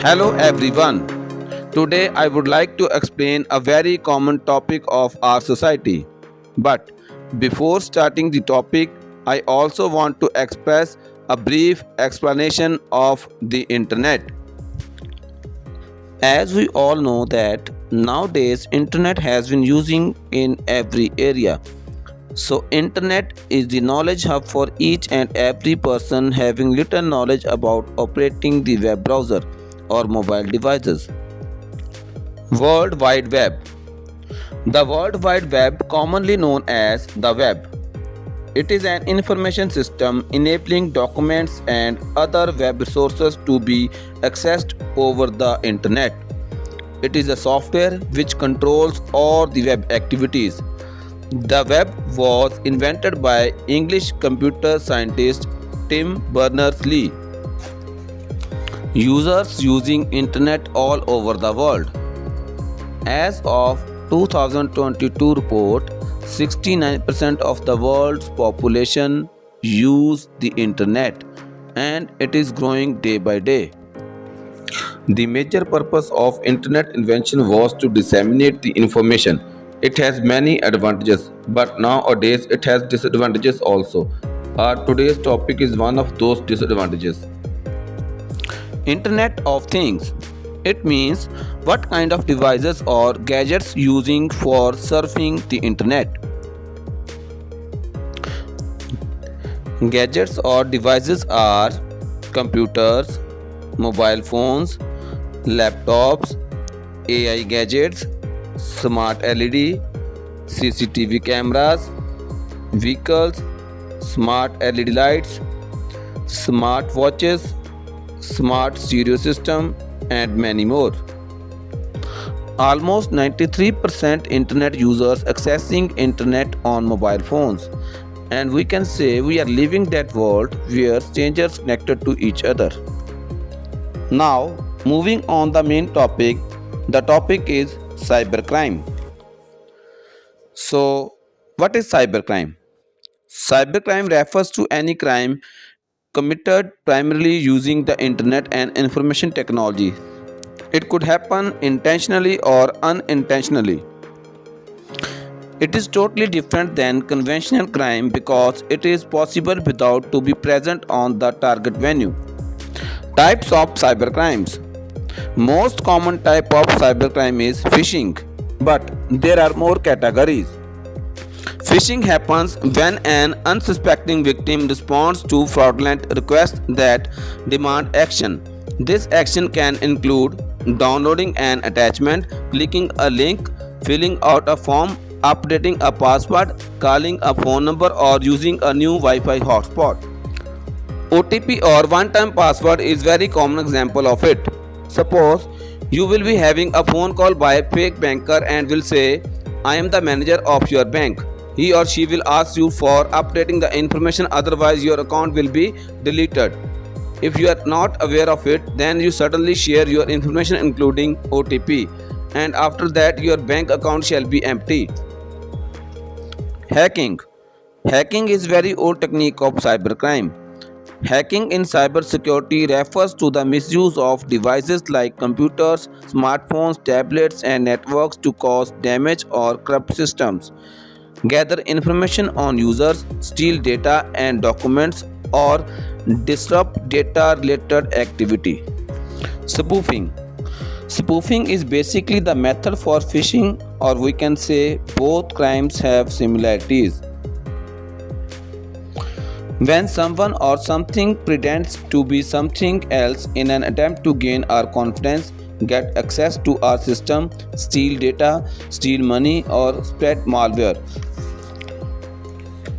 Hello everyone. Today I would like to explain a very common topic of our society. But before starting the topic, I also want to express a brief explanation of the internet. As we all know that nowadays internet has been using in every area. So internet is the knowledge hub for each and every person having little knowledge about operating the web browser or mobile devices. World Wide Web. The World Wide Web, commonly known as the web, it is an information system enabling documents and other web resources to be accessed over the internet. It is a software which controls all the web activities. The web was invented by English computer scientist Tim Berners-Lee. Users using internet all over the world. As of 2022 report, 69% of the world's population use the internet and it is growing day by day. The major purpose of internet invention was to disseminate the information. It has many advantages, but nowadays it has disadvantages also. Our today's topic is one of those disadvantages. Internet of Things. It means what kind of devices or gadgets using for surfing the internet. Gadgets or devices are computers, mobile phones, laptops, AI gadgets, smart LED, CCTV cameras, vehicles, smart LED lights, smart watches, smart stereo system, and many more. Almost 93% internet users accessing internet on mobile phones, and we can say we are living that world where strangers connected to each other. Now, moving on the main topic, the topic is cybercrime. So, what is cybercrime? Cybercrime refers to any crime committed primarily using the internet and information technology. It could happen intentionally or unintentionally. It is totally different than conventional crime because it is possible without to be present on the target venue. Types of cybercrimes. Most common type of cybercrime is phishing, but there are more categories. Phishing happens when an unsuspecting victim responds to fraudulent requests that demand action. This action can include downloading an attachment, clicking a link, filling out a form, updating a password, calling a phone number, or using a new Wi-Fi hotspot. OTP or one-time password is very common example of it. Suppose you will be having a phone call by a fake banker and will say, "I am the manager of your bank." He or she will ask you for updating the information, otherwise your account will be deleted. If you are not aware of it, then you certainly share your information including OTP, and after that your bank account shall be empty. Hacking. Hacking is very old technique of cybercrime. Hacking in cybersecurity refers to the misuse of devices like computers, smartphones, tablets, and networks to cause damage or corrupt systems, gather information on users, steal data and documents, or disrupt data related activity. Spoofing. Spoofing is basically the method for phishing, or we can say both crimes have similarities. When someone or something pretends to be something else in an attempt to gain our confidence, get access to our system, steal data, steal money, or spread malware.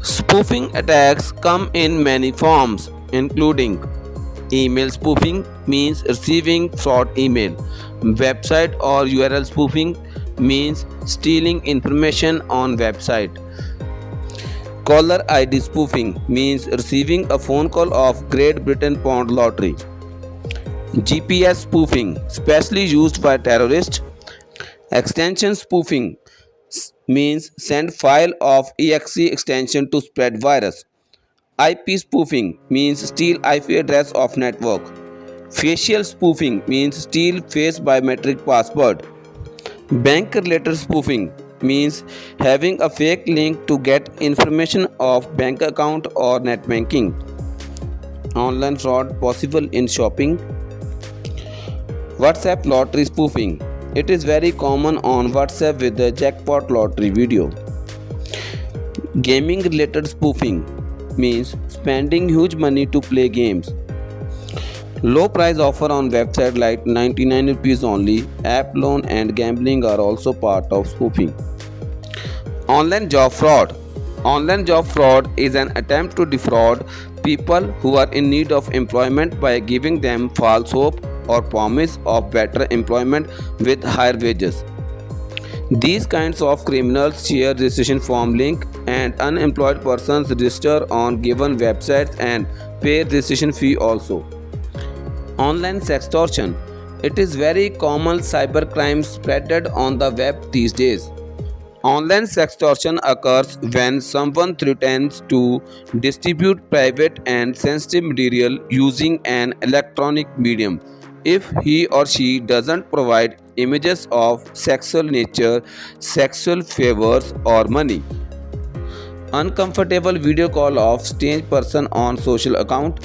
Spoofing attacks come in many forms, including email spoofing means receiving fraud email. Website or URL spoofing means stealing information on website. Caller ID spoofing means receiving a phone call of Great Britain Pound Lottery. GPS spoofing, specially used by terrorists. Extension spoofing means send file of exe extension to spread virus. IP spoofing means steal IP address of network. Facial spoofing means steal face biometric password. Bank related spoofing means having a fake link to get information of bank account or net banking. Online fraud possible in shopping. WhatsApp lottery spoofing. It is very common on WhatsApp with the jackpot lottery video. Gaming related spoofing means spending huge money to play games. Low price offer on website like 99 rupees only, app loan and gambling are also part of spoofing. Online job fraud. Online job fraud is an attempt to defraud people who are in need of employment by giving them false hope or promise of better employment with higher wages. These kinds of criminals share registration form link and unemployed persons register on given websites and pay registration fee also. Online sextortion. It is very common cybercrime spreaded on the web these days. Online sextortion occurs when someone threatens to distribute private and sensitive material using an electronic medium if he or she doesn't provide images of sexual nature, sexual favors, or money. Uncomfortable video call of strange person on social account.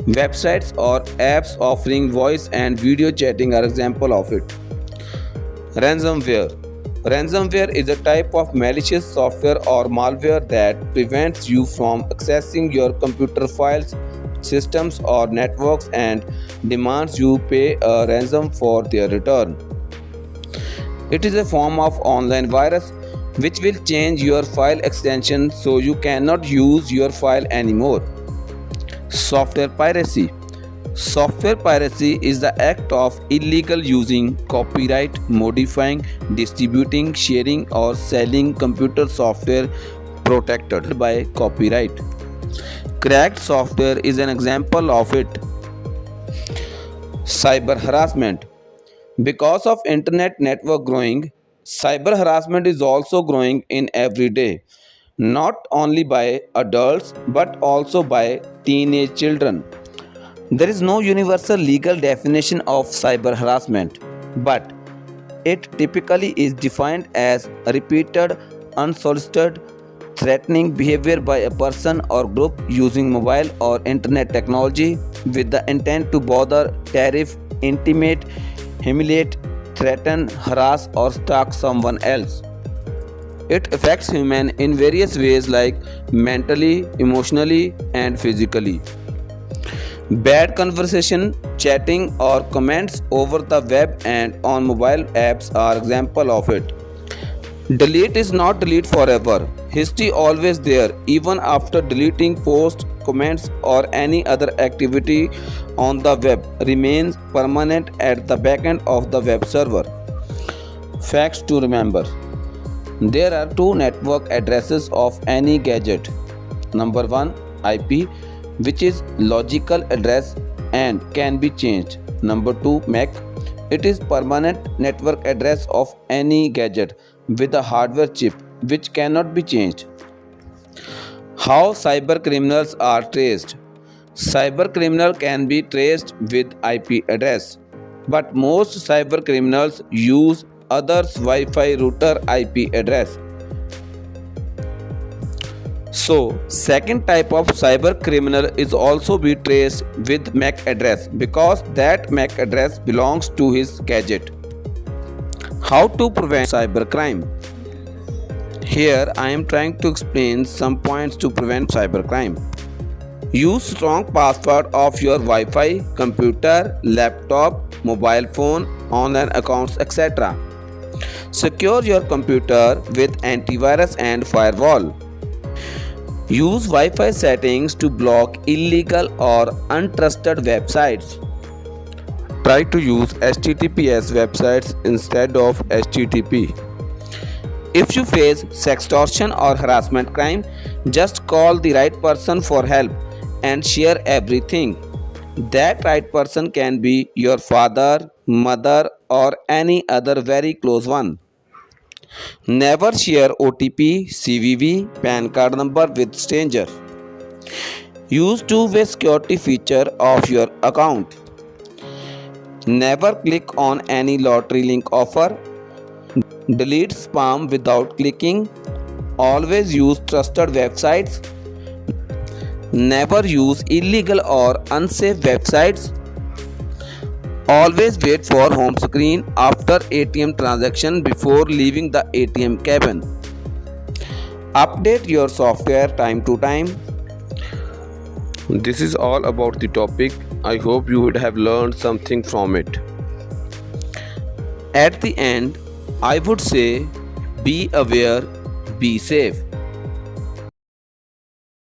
Websites or apps offering voice and video chatting are example of it. Ransomware. Ransomware is a type of malicious software or malware that prevents you from accessing your computer files, systems or networks and demands you pay a ransom for their return. It is a form of online virus which will change your file extension so you cannot use your file anymore. Software piracy. Software piracy is the act of illegal using, copyright, modifying, distributing, sharing or selling computer software protected by copyright. Cracked software is an example of it. Cyber harassment. Because of internet network growing, cyber harassment is also growing in every day, not only by adults but also by teenage children. There is no universal legal definition of cyber harassment, but it typically is defined as repeated, unsolicited, threatening behavior by a person or group using mobile or internet technology with the intent to bother, tariff, intimidate, humiliate, threaten, harass, or stalk someone else. It affects humans in various ways like mentally, emotionally, and physically. Bad conversation, chatting, or comments over the web and on mobile apps are example of it. Delete is not delete forever. History always there even after deleting posts, comments or any other activity on the web remains permanent at the backend of the web server. Facts to remember. There are two network addresses of any gadget. Number 1 IP, which is logical address and can be changed. Number 2 MAC. It is permanent network address of any gadget with a hardware chip which cannot be changed. How cyber criminals are traced. Cyber criminal can be traced with IP address, but most cyber criminals use others Wi-Fi router IP address. So, second type of cyber criminal is also be traced with MAC address because that MAC address belongs to his gadget. How to prevent cybercrime? Here I am trying to explain some points to prevent cybercrime. Use strong password of your Wi-Fi, computer, laptop, mobile phone, online accounts, etc. Secure your computer with antivirus and firewall. Use Wi-Fi settings to block illegal or untrusted websites. Try to use HTTPS websites instead of HTTP. If you face sextortion or harassment crime, just call the right person for help and share everything. That right person can be your father, mother, or any other very close one. Never share OTP, CVV, PAN card number with stranger. Use two-way security feature of your account. Never click on any lottery link offer. Delete spam without clicking. Always use trusted websites. Never use illegal or unsafe websites. Always wait for home screen after ATM transaction before leaving the ATM cabin. Update your software time to time. This is all about the topic. I hope you would have learned something from it. At the end, I would say be aware, be safe.